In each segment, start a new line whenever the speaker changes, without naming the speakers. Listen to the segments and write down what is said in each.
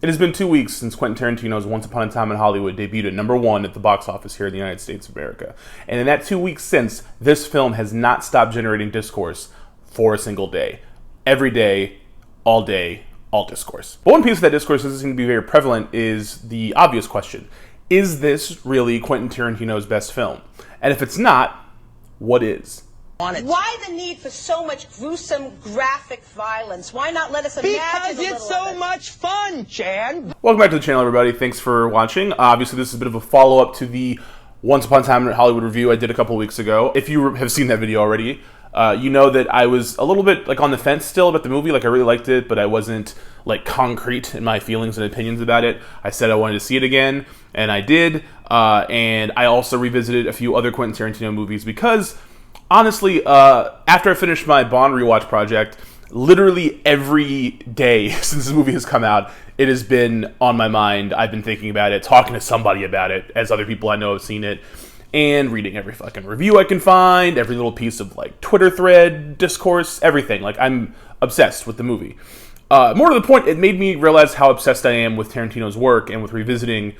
It has been 2 weeks since Quentin Tarantino's Once Upon a Time in Hollywood debuted at #1 at the box office here in the United States of America. And in that 2 weeks since, this film has not stopped generating discourse for a single day. Every day, all discourse. But one piece of that discourse that doesn't seem to be very prevalent is the obvious question. Is this really Quentin Tarantino's best film? And if it's not, what is?
Why the need for so much gruesome, graphic violence? Why not let us imagine
Because it's so much fun, Chan!
Welcome back to the channel, everybody. Thanks for watching. Obviously, this is a bit of a follow-up to the Once Upon a Time in Hollywood review I did a couple weeks ago. If you have seen that video already, you know that I was a little bit on the fence still about the movie. I really liked it, but I wasn't concrete in my feelings and opinions about it. I said I wanted to see it again, and I did. And I also revisited a few other Quentin Tarantino movies because, honestly, after I finished my Bond rewatch project, literally every day since this movie has come out, it has been on my mind. I've been thinking about it, talking to somebody about it, as other people I know have seen it, and reading every fucking review I can find, every little piece of Twitter thread, discourse, everything. I'm obsessed with the movie. More to the point, it made me realize how obsessed I am with Tarantino's work and with revisiting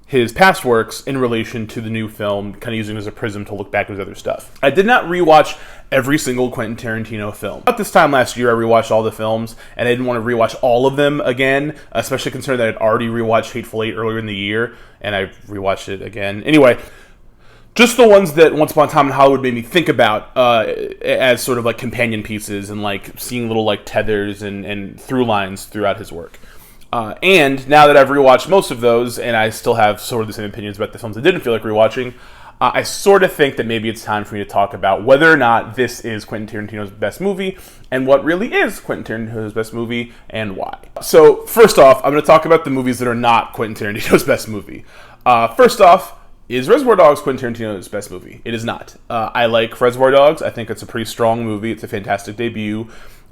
his past works in relation to the new film, kind of using it as a prism to look back at his other stuff. I did not rewatch every single Quentin Tarantino film. About this time last year, I rewatched all the films, and I didn't want to rewatch all of them again, especially considering that I'd already rewatched Hateful Eight earlier in the year, and I rewatched it again. Anyway, just the ones that Once Upon a Time in Hollywood made me think about as sort of companion pieces and seeing little tethers and through lines throughout his work. And now that I've rewatched most of those, and I still have sort of the same opinions about the films I didn't feel like rewatching, I sort of think that maybe it's time for me to talk about whether or not this is Quentin Tarantino's best movie, and what really is Quentin Tarantino's best movie, and why. So, first off, I'm going to talk about the movies that are not Quentin Tarantino's best movie. First off, is Reservoir Dogs Quentin Tarantino's best movie? It is not. I like Reservoir Dogs. I think it's a pretty strong movie. It's a fantastic debut.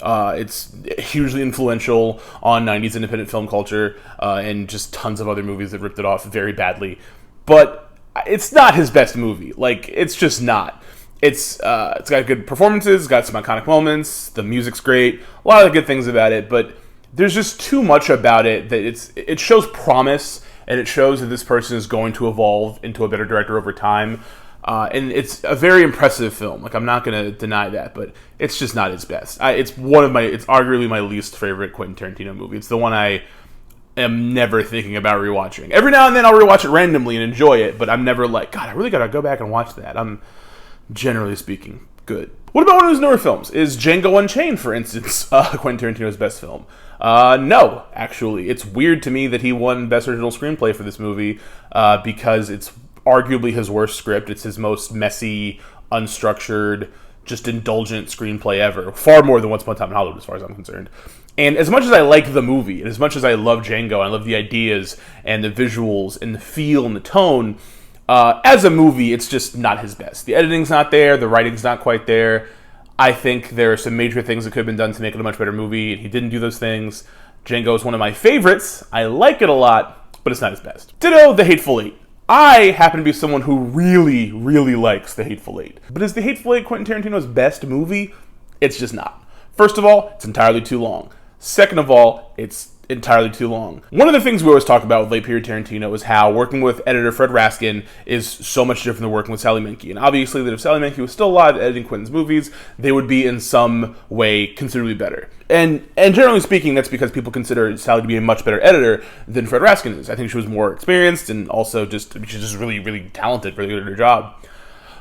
It's hugely influential on 90s independent film culture, and just tons of other movies that ripped it off very badly. But it's not his best movie. It's just not. It's got good performances, it's got some iconic moments, the music's great, a lot of good things about it, but there's just too much about it that it shows promise, and it shows that this person is going to evolve into a better director over time. And it's a very impressive film. I'm not going to deny that, but it's just not his best. It's arguably my least favorite Quentin Tarantino movie. It's the one I am never thinking about rewatching. Every now and then I'll rewatch it randomly and enjoy it, but I'm never God, I really got to go back and watch that. I'm, generally speaking, good. What about one of his newer films? Is Django Unchained, for instance, Quentin Tarantino's best film? No, actually. It's weird to me that he won Best Original Screenplay for this movie, because it's arguably his worst script. It's his most messy, unstructured, just indulgent screenplay ever. Far more than Once Upon a Time in Hollywood, as far as I'm concerned. And as much as I like the movie, and as much as I love Django, I love the ideas, and the visuals, and the feel, and the tone, as a movie, it's just not his best. The editing's not there, the writing's not quite there. I think there are some major things that could have been done to make it a much better movie, and he didn't do those things. Django is one of my favorites. I like it a lot, but it's not his best. Ditto The Hateful Eight. I happen to be someone who really, really likes The Hateful Eight. But is The Hateful Eight Quentin Tarantino's best movie? It's just not. First of all, it's entirely too long. Second of all, it's entirely too long. One of the things we always talk about with late period Tarantino is how working with editor Fred Raskin is so much different than working with Sally Menke. And obviously that if Sally Menke was still alive editing Quentin's movies, they would be in some way considerably better. And generally speaking, that's because people consider Sally to be a much better editor than Fred Raskin is. I think she was more experienced, and also she's just really, really talented, really good at her job.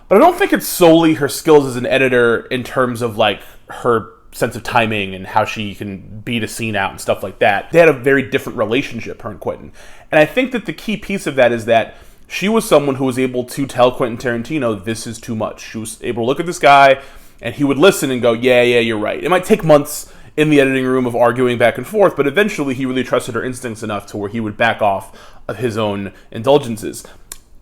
But I don't think it's solely her skills as an editor in terms of her sense of timing and how she can beat a scene out and stuff like that. They had a very different relationship, her and Quentin. And I think that the key piece of that is that she was someone who was able to tell Quentin Tarantino, this is too much. She was able to look at this guy, and he would listen and go, yeah, you're right. It might take months in the editing room of arguing back and forth, but eventually he really trusted her instincts enough to where he would back off of his own indulgences.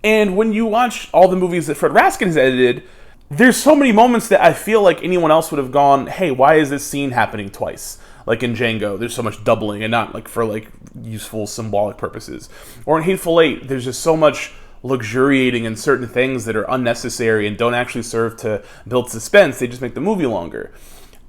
And when you watch all the movies that Fred Raskin has edited, there's so many moments that I feel like anyone else would have gone, hey, why is this scene happening twice? Like in Django, there's so much doubling and not for useful symbolic purposes. Or in Hateful Eight, there's just so much luxuriating in certain things that are unnecessary and don't actually serve to build suspense. They just make the movie longer.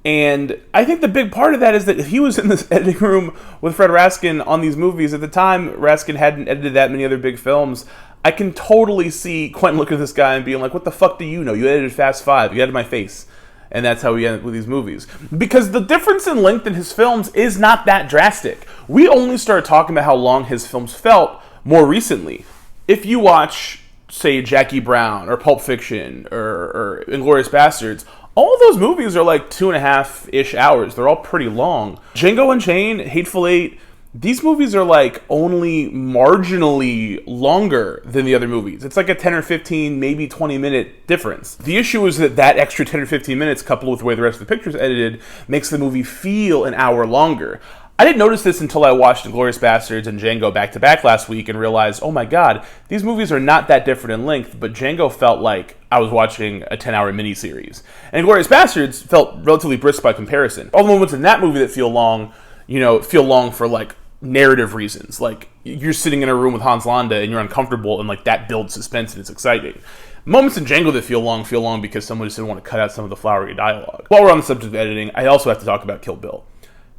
And I think the big part of that is that if he was in this editing room with Fred Raskin on these movies, at the time Raskin hadn't edited that many other big films, I can totally see Quentin looking at this guy and being like, what the fuck do you know? You edited Fast Five. You edited my face. And that's how we end up with these movies. Because the difference in length in his films is not that drastic. We only started talking about how long his films felt more recently. If you watch, say, Jackie Brown or Pulp Fiction or Inglourious Bastards, all of those movies are like 2.5-ish hours. They're all pretty long. Django Unchained, Hateful Eight, these movies are like only marginally longer than the other movies. It's like a 10 or 15, maybe 20-minute difference. The issue is that that extra 10 or 15 minutes, coupled with the way the rest of the picture is edited, makes the movie feel an hour longer. I didn't notice this until I watched Inglourious Bastards and Django back-to-back last week and realized, oh my god, these movies are not that different in length, but Django felt like I was watching a 10-hour miniseries. And Inglourious Bastards felt relatively brisk by comparison. All the moments in that movie that feel long, feel long for like narrative reasons. Like, you're sitting in a room with Hans Landa and you're uncomfortable, and like that builds suspense and it's exciting. Moments in Django that feel long because someone just didn't want to cut out some of the flowery dialogue. While we're on the subject of editing, I also have to talk about Kill Bill.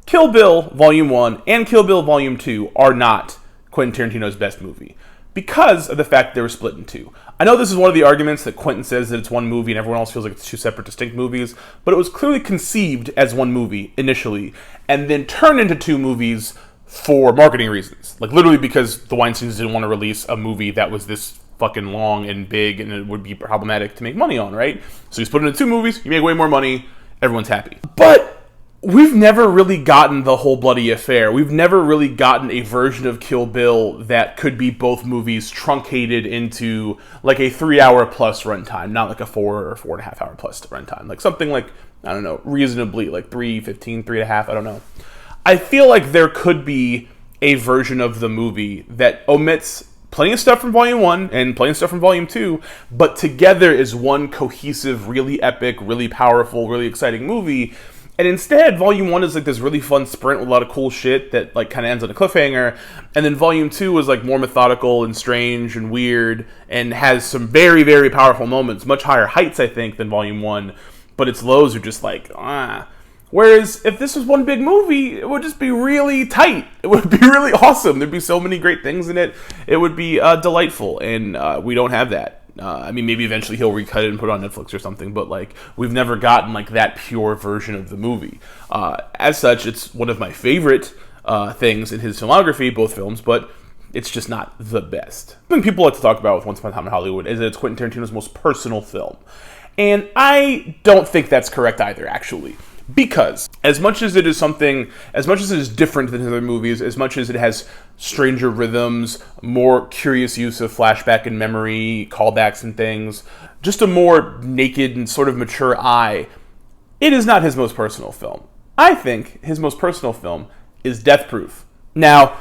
Kill Bill Volume 1 and Kill Bill Volume 2 are not Quentin Tarantino's best movie because of the fact that they were split in two. I know this is one of the arguments that Quentin says that it's one movie and everyone else feels like it's two separate, distinct movies, but it was clearly conceived as one movie initially and then turned into two movies for marketing reasons. Like, literally because the Weinsteins didn't want to release a movie that was this fucking long and big and it would be problematic to make money on, right? So you split it into two movies, you make way more money, everyone's happy. But we've never really gotten the whole bloody affair. We've never really gotten a version of Kill Bill that could be both movies truncated into like a 3-hour plus runtime, not like a 4 or 4.5 hour plus runtime. Like something like, I don't know, reasonably like 3:15, 3.5, I don't know. I feel like there could be a version of the movie that omits plenty of stuff from Volume 1 and plenty of stuff from Volume 2, but together is one cohesive, really epic, really powerful, really exciting movie. And instead, Volume 1 is like this really fun sprint with a lot of cool shit that like kind of ends on a cliffhanger. And then Volume 2 is like more methodical and strange and weird and has some very, very powerful moments. Much higher heights, I think, than Volume 1. But its lows are just like, ah. Whereas if this was one big movie, it would just be really tight. It would be really awesome. There'd be so many great things in it. It would be delightful. And we don't have that. I mean, maybe eventually he'll recut it and put it on Netflix or something, but like we've never gotten like that pure version of the movie. As such, it's one of my favorite things in his filmography, both films, but it's just not the best. Something people like to talk about with Once Upon a Time in Hollywood is that it's Quentin Tarantino's most personal film. And I don't think that's correct either, actually. Because as much as it is different than other movies, as much as it has stranger rhythms, more curious use of flashback and memory, callbacks and things, just a more naked and sort of mature eye, it is not his most personal film. I think his most personal film is Death Proof. Now,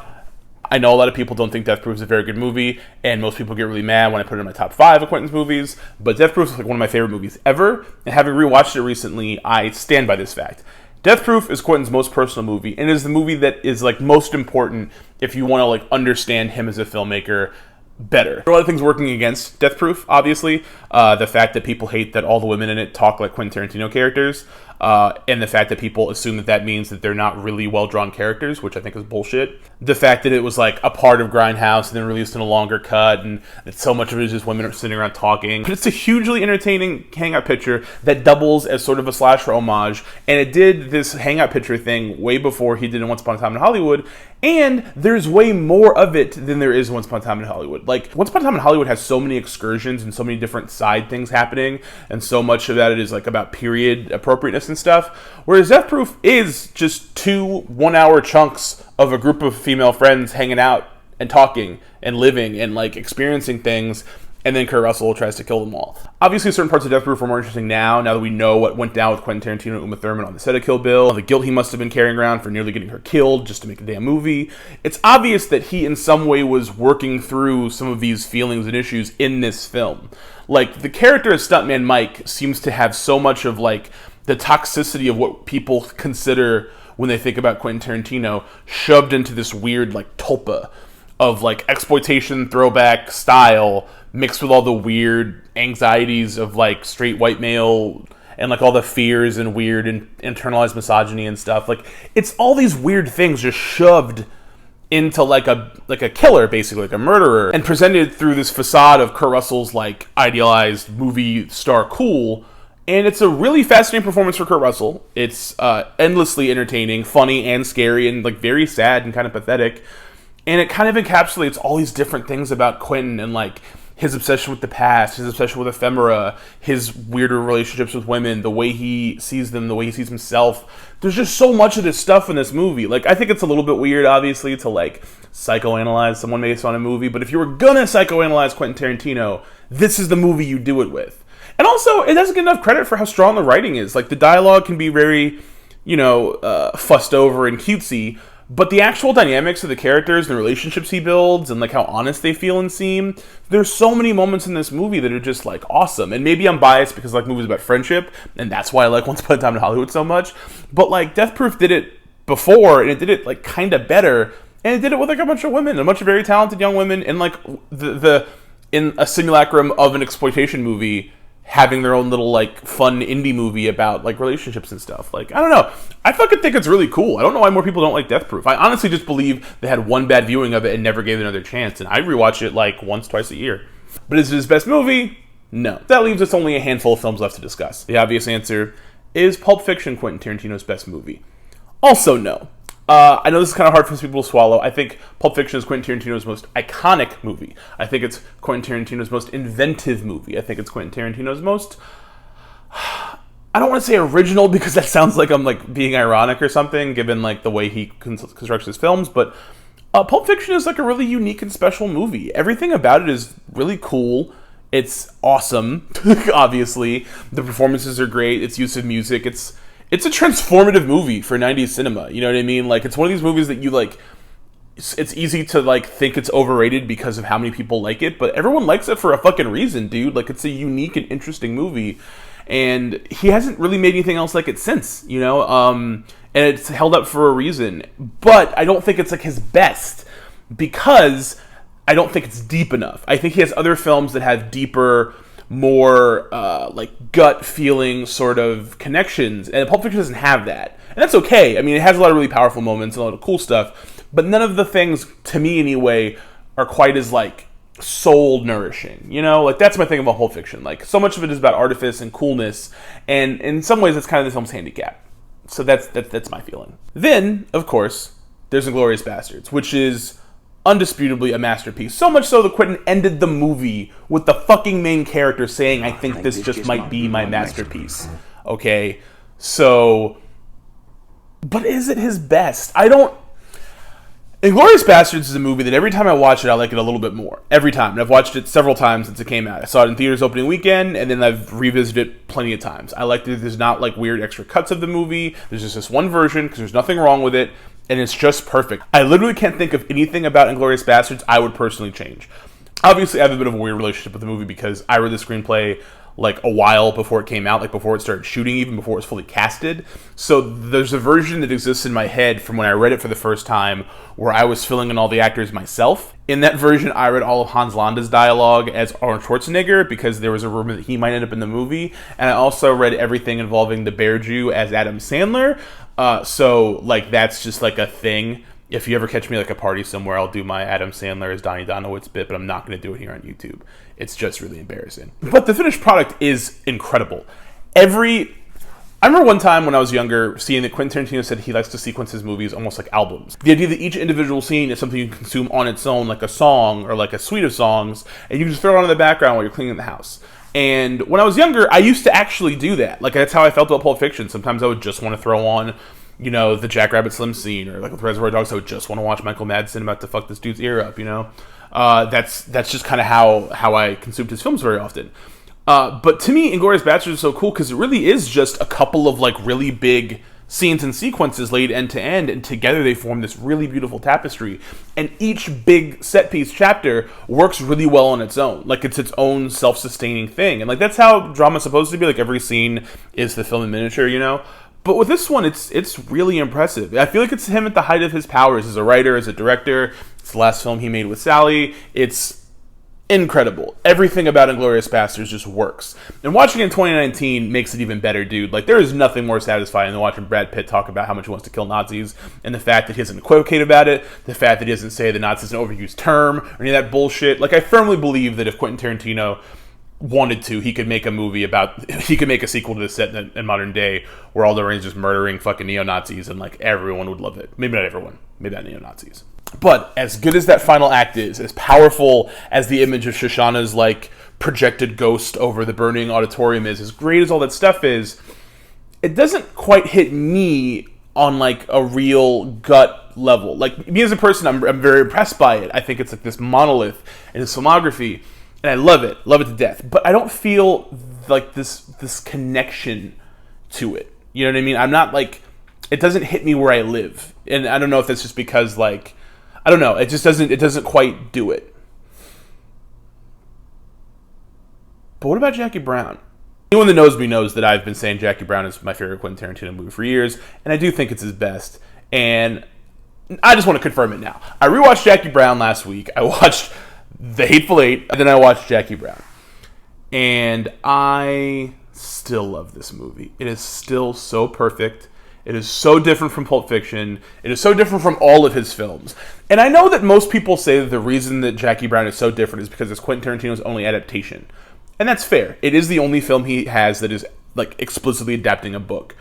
I know a lot of people don't think Death Proof is a very good movie, and most people get really mad when I put it in my top 5 of Quentin's movies, but Death Proof is like one of my favorite movies ever, and having rewatched it recently, I stand by this fact. Death Proof is Quentin's most personal movie, and is the movie that is like most important if you want to like understand him as a filmmaker better. There are a lot of things working against Death Proof, obviously. The fact that people hate that all the women in it talk like Quentin Tarantino characters, and the fact that people assume that that means that they're not really well-drawn characters, which I think is bullshit. The fact that it was like a part of Grindhouse and then released in a longer cut, and that so much of it is just women sitting around talking. But it's a hugely entertaining hangout picture that doubles as sort of a slasher homage, and it did this hangout picture thing way before he did in Once Upon a Time in Hollywood, and there's way more of it than there is Once Upon a Time in Hollywood. Like, Once Upon a Time in Hollywood has so many excursions and so many different side things happening, and so much of that it is like about period appropriateness and stuff, whereas Death Proof is just 2 1-hour chunks of a group of female friends hanging out and talking and living and like experiencing things, and then Kurt Russell tries to kill them all. Obviously, certain parts of Death Proof are more interesting now that we know what went down with Quentin Tarantino and Uma Thurman on the set of Kill Bill, the guilt he must have been carrying around for nearly getting her killed just to make a damn movie. It's obvious that he in some way was working through some of these feelings and issues in this film. Like, the character of Stuntman Mike seems to have so much of like the toxicity of what people consider when they think about Quentin Tarantino shoved into this weird like tulpa of like exploitation throwback style mixed with all the weird anxieties of like straight white male and like all the fears and weird and internalized misogyny and stuff. Like, it's all these weird things just shoved into like a killer, basically, like a murderer, and presented through this facade of Kurt Russell's like idealized movie star cool. And it's a really fascinating performance for Kurt Russell. It's endlessly entertaining, funny, and scary, and like very sad and kind of pathetic. And it kind of encapsulates all these different things about Quentin and like his obsession with the past, his obsession with ephemera, his weirder relationships with women, the way he sees them, the way he sees himself. There's just so much of this stuff in this movie. Like, I think it's a little bit weird, obviously, to like psychoanalyze someone based on a movie, but if you were gonna psychoanalyze Quentin Tarantino, this is the movie you do it with. And also, it doesn't get enough credit for how strong the writing is. Like, the dialogue can be very, fussed over and cutesy, but the actual dynamics of the characters and the relationships he builds and, like, how honest they feel and seem, there's so many moments in this movie that are just, like, awesome. And maybe I'm biased because I like movies about friendship, and that's why I like Once Upon a Time in Hollywood so much. But, like, Death Proof did it before, and it did it, like, kind of better. And it did it with, like, a bunch of women, a bunch of very talented young women, and, like, in a simulacrum of an exploitation movie, having their own little, like, fun indie movie about, like, relationships and stuff. Like, I don't know. I fucking think it's really cool. I don't know why more people don't like Death Proof. I honestly just believe they had one bad viewing of it and never gave it another chance, and I rewatch it, like, once, twice a year. But is it his best movie? No. That leaves us only a handful of films left to discuss. The obvious answer is Pulp Fiction Quentin Tarantino's best movie. Also no. I know this is kind of hard for some people to swallow. I think Pulp Fiction is Quentin Tarantino's most iconic movie. I think it's Quentin Tarantino's most inventive movie. I think it's Quentin Tarantino's most... I don't want to say original because that sounds like I'm like being ironic or something, given like the way he constructs his films, but Pulp Fiction is like a really unique and special movie. Everything about it is really cool. It's awesome, obviously. The performances are great. Its use of music, it's a transformative movie for 90s cinema. You know what I mean? Like, it's one of these movies that you, like, it's easy to, like, think it's overrated because of how many people like it, but everyone likes it for a fucking reason, dude. Like, it's a unique and interesting movie, and he hasn't really made anything else like it since, and it's held up for a reason. But I don't think it's, like, his best, because I don't think it's deep enough. I think he has other films that have deeper, more like gut feeling sort of connections, and Pulp Fiction doesn't have that, and that's okay. I mean, it has a lot of really powerful moments and a lot of cool stuff, but none of the things, to me anyway, are quite as like soul nourishing. Like, that's my thing about Pulp Fiction. Like, so much of it is about artifice and coolness, and in some ways that's kind of the film's handicap. So that's my feeling. Then, of course, there's Inglourious Basterds, which is undisputably a masterpiece. So much so that Quentin ended the movie with the fucking main character saying, "I think this just might be my masterpiece." Okay? So, but is it his best? Inglourious Basterds is a movie that every time I watch it, I like it a little bit more. Every time. And I've watched it several times since it came out. I saw it in theaters opening weekend, and then I've revisited it plenty of times. I like that there's not like weird extra cuts of the movie. There's just this one version, because there's nothing wrong with it, and it's just perfect. I literally can't think of anything about Inglourious Basterds I would personally change. Obviously, I have a bit of a weird relationship with the movie because I read the screenplay like a while before it came out, like before it started shooting, even before it was fully casted. So there's a version that exists in my head from when I read it for the first time where I was filling in all the actors myself. In that version, I read all of Hans Landa's dialogue as Arnold Schwarzenegger because there was a rumor that he might end up in the movie. And I also read everything involving the Bear Jew as Adam Sandler. So like, that's just like a thing. If you ever catch me like a party somewhere, I'll do my Adam Sandler as Donnie Donowitz bit, but I'm not going to do it here on YouTube. It's just really embarrassing. But the finished product is incredible. I remember one time when I was younger seeing that Quentin Tarantino said he likes to sequence his movies almost like albums. The idea that each individual scene is something you can consume on its own, like a song or like a suite of songs, and you can just throw it on in the background while you're cleaning the house. And when I was younger, I used to actually do that. Like, that's how I felt about Pulp Fiction. Sometimes I would just want to throw on, the Jackrabbit Slim scene, or like with Reservoir Dogs, I would just want to watch Michael Madsen about to fuck this dude's ear up, That's just kind of how I consumed his films very often. But to me, Inglourious Basterds is so cool because it really is just a couple of like really big scenes and sequences laid end to end, and together they form this really beautiful tapestry. And each big set piece chapter works really well on its own. Like, it's its own self-sustaining thing. And like, that's how drama's supposed to be. Like, every scene is the film in miniature, But with this one, it's really impressive. I feel like it's him at the height of his powers as a writer, as a director. It's the last film he made with Sally. It's incredible. Everything about Inglourious Basterds just works. And watching it in 2019 makes it even better, dude. Like, there is nothing more satisfying than watching Brad Pitt talk about how much he wants to kill Nazis, and the fact that he doesn't equivocate about it, the fact that he doesn't say the Nazis is an overused term, or any of that bullshit. Like, I firmly believe that if Quentin Tarantino wanted to, he could make a movie about, he could make a sequel to this set in modern day where all the Rangers just murdering fucking neo-Nazis, and like everyone would love it. Maybe not everyone, maybe not neo-Nazis. But as good as that final act is, as powerful as the image of Shoshana's like projected ghost over the burning auditorium is, as great as all that stuff is, it doesn't quite hit me on like a real gut level. Like, me as a person, I'm very impressed by it. I think it's like this monolith in his filmography, and I love it to death. But I don't feel like this connection to it. You know what I mean? I'm not like, it doesn't hit me where I live, and I don't know if that's just because like, I don't know, it doesn't quite do it. But what about Jackie Brown? Anyone that knows me knows that I've been saying Jackie Brown is my favorite Quentin Tarantino movie for years, and I do think it's his best, and I just want to confirm it now. I rewatched Jackie Brown last week. I watched The Hateful Eight, and then I watched Jackie Brown. And I still love this movie. It is still so perfect. It is so different from Pulp Fiction. It is so different from all of his films. And I know that most people say that the reason that Jackie Brown is so different is because it's Quentin Tarantino's only adaptation. And that's fair. It is the only film he has that is like explicitly adapting a book.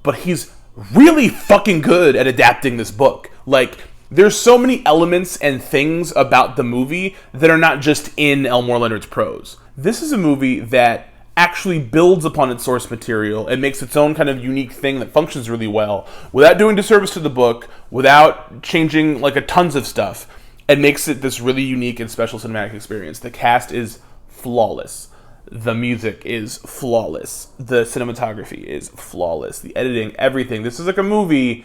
But he's really fucking good at adapting this book. Like, there's so many elements and things about the movie that are not just in Elmore Leonard's prose. This is a movie that actually builds upon its source material and makes its own kind of unique thing that functions really well without doing disservice to the book, without changing like a tons of stuff, and makes it this really unique and special cinematic experience. The cast is flawless. The music is flawless. The cinematography is flawless. The editing, everything. This is like a movie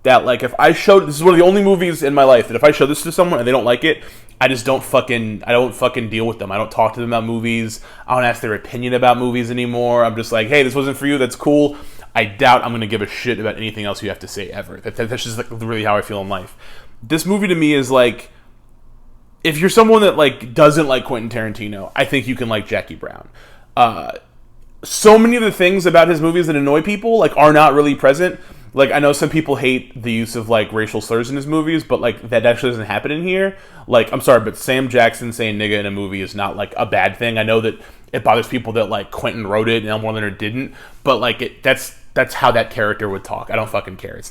that, like, if I showed, this is one of the only movies in my life that if I show this to someone and they don't like it, I don't fucking deal with them. I don't talk to them about movies. I don't ask their opinion about movies anymore. I'm just like, hey, this wasn't for you. That's cool. I doubt I'm going to give a shit about anything else you have to say ever. That's just like really how I feel in life. This movie to me is like, if you're someone that like doesn't like Quentin Tarantino, I think you can like Jackie Brown. So many of the things about his movies that annoy people like are not really present. Like, I know some people hate the use of, like, racial slurs in his movies, but, like, that actually doesn't happen in here. Like, I'm sorry, but Sam Jackson saying nigga in a movie is not, like, a bad thing. I know that it bothers people that, like, Quentin wrote it and Elmore Leonard didn't, but, like, that's how that character would talk. I don't fucking care.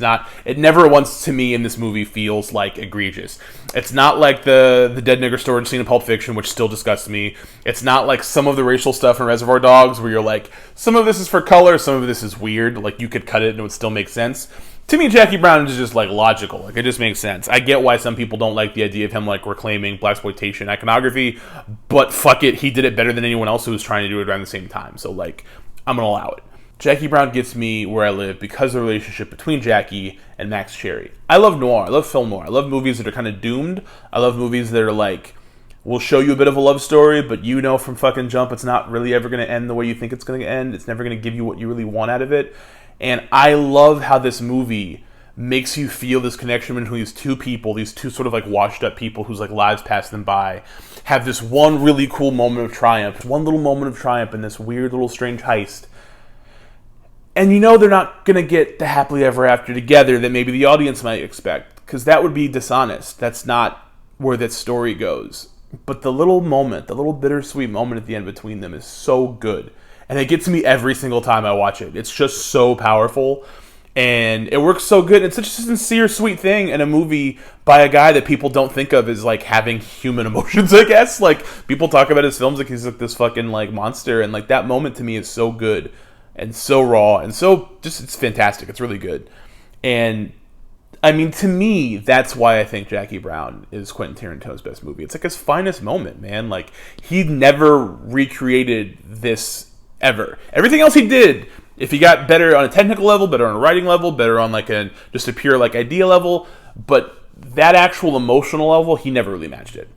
It never once to me in this movie feels, like, egregious. It's not like the dead nigger storage scene in Pulp Fiction, which still disgusts me. It's not like some of the racial stuff in Reservoir Dogs where you're like, some of this is for color, some of this is weird. Like, you could cut it and it would still make sense. To me, Jackie Brown is just, like, logical. Like, it just makes sense. I get why some people don't like the idea of him, like, reclaiming blaxploitation iconography, but fuck it, he did it better than anyone else who was trying to do it around the same time. So, like, I'm gonna allow it. Jackie Brown gets me where I live because of the relationship between Jackie and Max Cherry. I love noir. I love film noir. I love movies that are kind of doomed. I love movies that are like, we'll show you a bit of a love story, but you know from fucking jump it's not really ever going to end the way you think it's going to end. It's never going to give you what you really want out of it. And I love how this movie makes you feel this connection between these two people, these two sort of like washed up people whose like lives pass them by, have this one really cool moment of triumph, one little moment of triumph in this weird little strange heist. And you know they're not going to get the happily ever after together that maybe the audience might expect, because that would be dishonest. That's not where that story goes. But the little moment, the little bittersweet moment at the end between them is so good. And it gets me every single time I watch it. It's just so powerful. And it works so good. It's such a sincere, sweet thing in a movie by a guy that people don't think of as, like, having human emotions, I guess. Like, people talk about his films like he's, like, this fucking, like, monster. And, like, that moment to me is so good. And so raw, and so just, it's fantastic. It's really good. And, I mean, to me, that's why I think Jackie Brown is Quentin Tarantino's best movie. It's like his finest moment, man. Like, he never recreated this ever. Everything else he did, if he got better on a technical level, better on a writing level, better on, like, just a pure, like, idea level, but that actual emotional level, he never really matched it.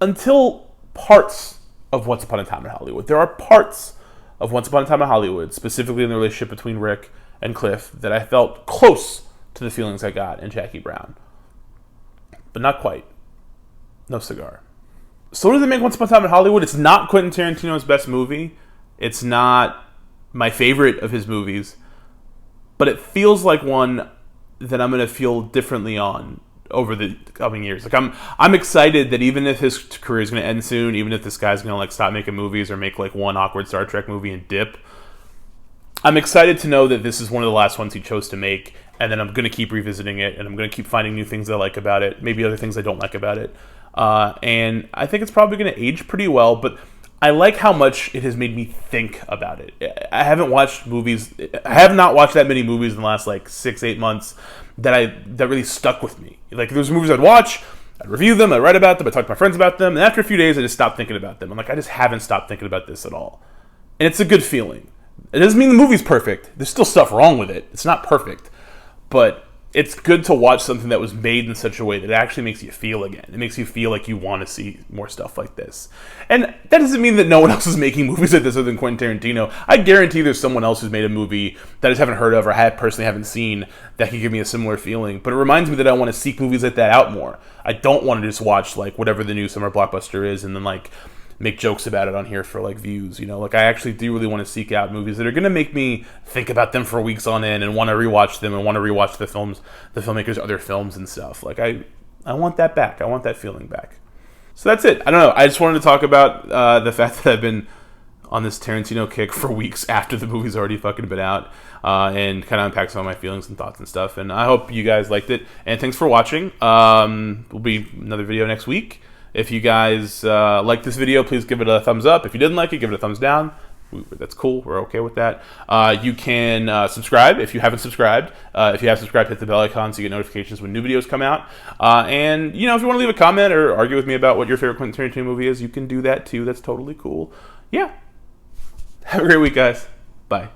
Until parts of Once Upon a Time in Hollywood. There are parts of Once Upon a Time in Hollywood, specifically in the relationship between Rick and Cliff, that I felt close to the feelings I got in Jackie Brown. But not quite. no cigar. So what does it make Once Upon a Time in Hollywood? It's not Quentin Tarantino's best movie. It's not my favorite of his movies. But it feels like one that I'm going to feel differently on over the coming years. Like I'm excited that even if his career is going to end soon, even if this guy's going to like stop making movies or make like one awkward Star Trek movie and dip, I'm excited to know that this is one of the last ones he chose to make, and then I'm going to keep revisiting it, and I'm going to keep finding new things I like about it, maybe other things I don't like about it. And I think it's probably going to age pretty well, but I like how much it has made me think about it. I have not watched that many movies in the last like 6-8 months that really stuck with me. Like there's movies I'd watch, I'd review them, I'd write about them, I'd talk to my friends about them, and after a few days I just stopped thinking about them. I'm like, I just haven't stopped thinking about this at all. And it's a good feeling. It doesn't mean the movie's perfect. There's still stuff wrong with it. It's not perfect. But it's good to watch something that was made in such a way that it actually makes you feel again. It makes you feel like you want to see more stuff like this. And that doesn't mean that no one else is making movies like this other than Quentin Tarantino. I guarantee there's someone else who's made a movie that I just haven't heard of or personally haven't seen that can give me a similar feeling. But it reminds me that I want to seek movies like that out more. I don't want to just watch like whatever the new summer blockbuster is and then like make jokes about it on here for like views, you know. Like I actually do really want to seek out movies that are going to make me think about them for weeks on end and want to rewatch them and want to rewatch the filmmakers' other films and stuff. Like I want that back. I want that feeling back. So that's it. I don't know. I just wanted to talk about the fact that I've been on this Tarantino kick for weeks after the movie's already fucking been out, and kind of unpack some of my feelings and thoughts and stuff. And I hope you guys liked it. And thanks for watching. Will be another video next week. If you guys like this video, please give it a thumbs up. If you didn't like it, give it a thumbs down. That's cool. We're okay with that. You can subscribe if you haven't subscribed. If you have subscribed, hit the bell icon so you get notifications when new videos come out. And, you know, if you want to leave a comment or argue with me about what your favorite Quentin Tarantino movie is, you can do that too. That's totally cool. Yeah. Have a great week, guys. Bye.